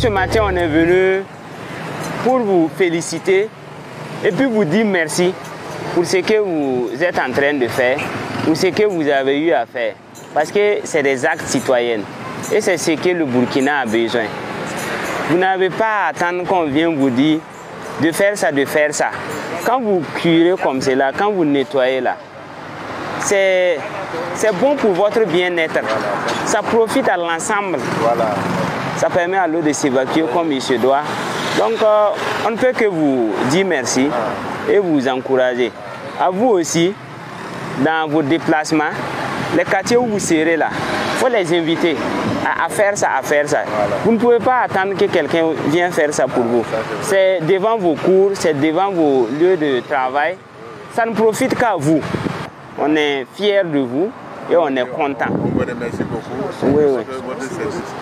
ce matin, on est venu pour vous féliciter et puis vous dire merci pour ce que vous êtes en train de faire, pour ce que vous avez eu à faire. Parce que c'est des actes citoyens et c'est ce que le Burkina a besoin. Vous n'avez pas à attendre qu'on vienne vous dire de faire ça, de faire ça. Quand vous curez comme cela, quand vous nettoyez là, c'est bon pour votre bien-être. Ça profite à l'ensemble. Voilà. Ça permet à l'eau de s'évacuer comme il se doit. Donc, on ne peut que vous dire merci et vous encourager. À vous aussi, dans vos déplacements, les quartiers où vous serez là, il faut les inviter à faire ça, à faire ça. Voilà. Vous ne pouvez pas attendre que quelqu'un vienne faire ça pour vous. C'est devant vos cours, c'est devant vos lieux de travail. Ça ne profite qu'à vous. On est fiers de vous et on est content. Merci beaucoup. Oui, oui.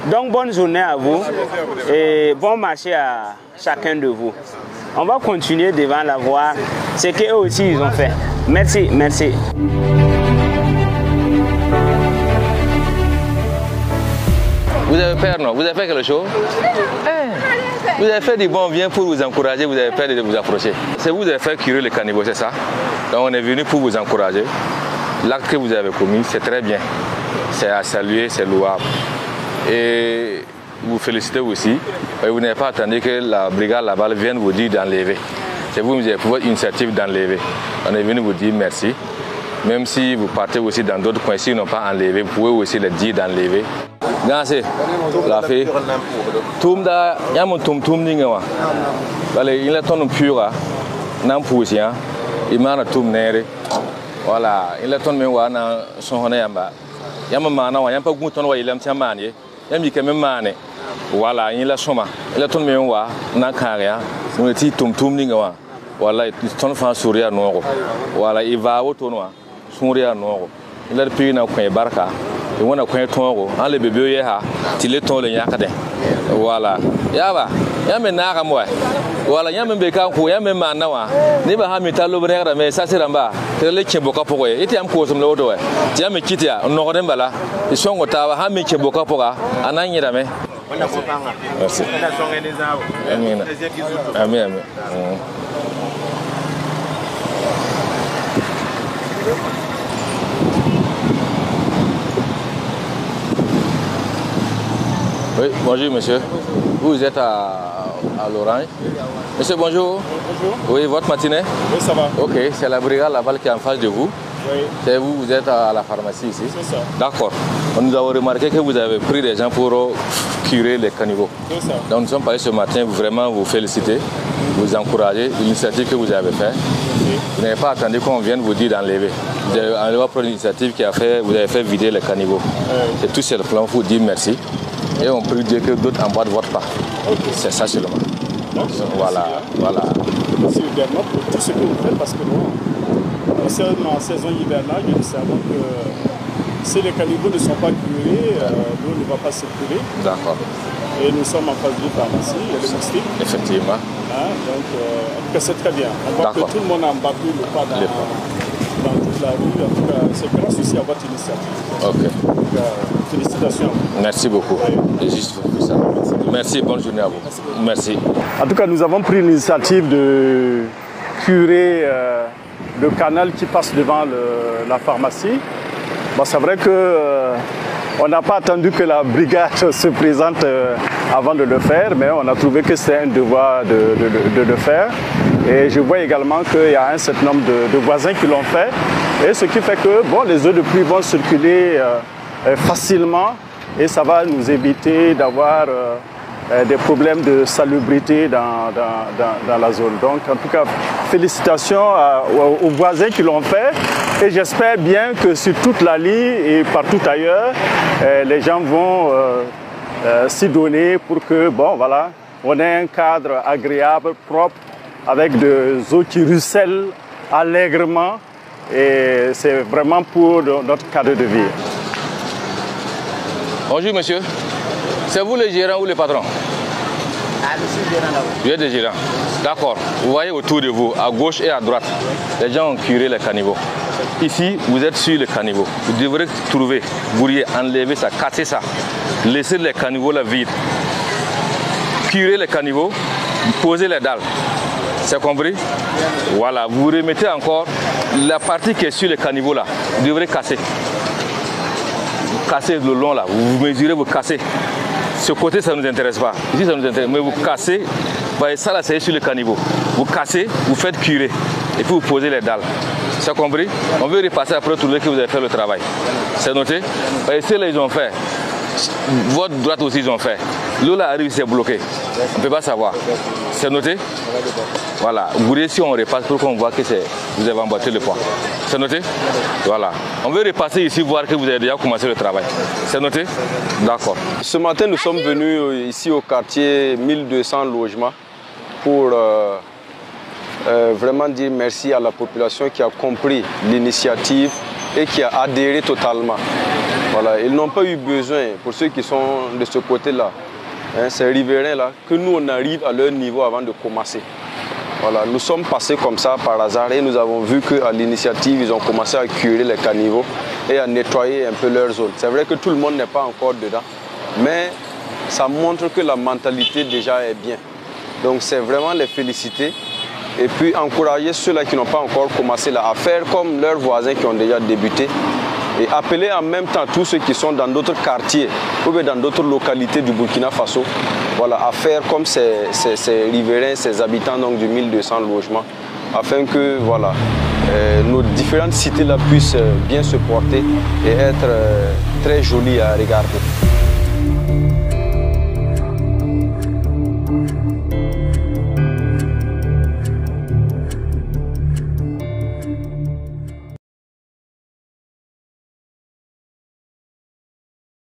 Donc bonne journée à vous et bon marché à chacun de vous. On va continuer devant la voir ce qu'eux aussi ils ont fait. Merci, merci. Vous avez peur, non? Vous avez fait quelque chose? Vous avez fait du bon bien pour vous encourager, vous avez peur de vous approcher. C'est vous qui avez fait curer les cannibaux, c'est ça? Donc on est venu pour vous encourager. L'acte que vous avez commis, c'est très bien. C'est à saluer, c'est louable. Et vous félicitez aussi. Et vous n'avez pas attendu que la brigade Laval vienne vous dire d'enlever. C'est vous qui avez pris votre initiative d'enlever. On est venu vous dire merci. Même si vous partez aussi dans d'autres coins, s'ils n'ont pas enlevé, vous pouvez aussi les dire d'enlever. Merci. La fée. Tumda, yamon tum ningawa. Allez, il est ton pur. N'en pousse rien. Il m'a tum nere. Voilà, il est ton mémoire dans son honneur. Yamama, il n'y a pas de ton il aime sa manie. Il y a même mané. Voilà, il est soma. Il est ton mémoire, n'a carrière. Nous étions tum ningawa. Voilà, il ton fan sourire noir. Voilà, il va au tournoi. Sourire noir. Il est plus dans le barca. Et on a coin ton les bébés ya til ton le yakade voilà yaba yame naka moi voilà yame beka ko yame manawa ni ba ha mitalo brera mais ça c'est ramba tele keboka poko eti am ko som lo do ti yame kitia no ko bala isongo tawa ha mi keboka poka ananyira me merci amen amen Oui, bonjour monsieur. Vous êtes à l'Orange. Monsieur, bonjour. Bonjour. Oui, votre matinée? Oui, ça va. Ok, c'est la brigade Laval qui est en face de vous. Oui. C'est vous êtes à la pharmacie ici? C'est ça. D'accord. Nous avons remarqué que vous avez pris des gens pour curer les caniveaux. C'est ça. Donc nous sommes passés ce matin pour vraiment vous féliciter, vous encourager, l'initiative que vous avez faite. Oui. Vous n'avez pas attendu qu'on vienne vous dire d'enlever. Vous avez enlevé pour l'initiative qui a fait, vous avez fait vider les caniveaux. Oui. C'est tout simplement pour vous dire merci. Et on peut dire que d'autres emboîtent votre pas. Okay. C'est ça seulement. Voilà, voilà. Merci également pour tout ce que vous faites parce que nous sommes en saison hivernale et nous savons que si les caniveaux ne sont pas curés, l'eau ne va pas circuler. D'accord. Et nous sommes en phase de pharmacie, il y a le moustique. Effectivement. Donc, en tout cas, c'est très bien. On voit que tout le monde a embarqué le pas dans toute la rue. En tout cas, c'est grâce aussi à votre initiative. Ok. Donc, félicitations. Merci beaucoup. Oui. Juste pour ça. Merci, bonne journée à vous. Merci. En tout cas, nous avons pris l'initiative de curer le canal qui passe devant la pharmacie. Bon, c'est vrai que on n'a pas attendu que la brigade se présente avant de le faire, mais on a trouvé que c'est un devoir de le faire. Et je vois également qu'il y a un certain nombre de voisins qui l'ont fait. Et ce qui fait que bon, les eaux de pluie vont circuler facilement et ça va nous éviter d'avoir des problèmes de salubrité dans la zone. Donc en tout cas, félicitations aux voisins qui l'ont fait et j'espère bien que sur toute la ligne et partout ailleurs, les gens vont s'y donner pour que, bon voilà, on ait un cadre agréable, propre, avec des eaux qui ruissellent allègrement et c'est vraiment pour notre cadre de vie. Bonjour monsieur, c'est vous le gérant ou le patron? Ah, je suis gérant là-bas. Vous êtes le gérant? D'accord. Vous voyez autour de vous, à gauche et à droite, les gens ont curé les caniveaux. Ici, vous êtes sur les caniveaux. Vous devrez trouver, vous enlever ça, casser ça, laisser les caniveaux là vides. curez les caniveaux, vous posez les dalles. C'est compris? Voilà, vous remettez encore la partie qui est sur les caniveaux là. Vous devrez casser. Vous cassez le long là, vous mesurez, vous cassez. Ce côté, ça ne nous intéresse pas. Ici, ça nous intéresse. Mais vous cassez, vous voyez ça là, c'est sur le caniveau. Vous cassez, vous faites curer. Et puis vous posez les dalles. C'est compris? On veut repasser après tout le que vous avez fait le travail. C'est noté? Et ceux-là, ils ont fait. Votre droite aussi, ils ont fait. L'eau là arrive, c'est bloqué. On ne peut pas savoir. C'est noté? Voilà. Vous si on repasse pour qu'on voit que vous avez emboîté le poids. C'est noté? Voilà. On veut repasser ici, voir que vous avez déjà commencé le travail. C'est noté? D'accord. Ce matin, nous sommes venus ici au quartier 1200 logements pour vraiment dire merci à la population qui a compris l'initiative et qui a adhéré totalement. Voilà. Ils n'ont pas eu besoin, pour ceux qui sont de ce côté-là, hein, ces riverains-là, que nous on arrive à leur niveau avant de commencer. Voilà. Nous sommes passés comme ça par hasard et nous avons vu qu'à l'initiative, ils ont commencé à curer les caniveaux et à nettoyer un peu leur zone. C'est vrai que tout le monde n'est pas encore dedans, mais ça montre que la mentalité déjà est bien. Donc c'est vraiment les féliciter et puis encourager ceux-là qui n'ont pas encore commencé là à faire comme leurs voisins qui ont déjà débuté et appeler en même temps tous ceux qui sont dans d'autres quartiers ou bien dans d'autres localités du Burkina Faso, voilà, à faire comme ces riverains, ces habitants donc, du 1200 logements, afin que voilà, nos différentes cités là puissent bien se porter et être très jolies à regarder.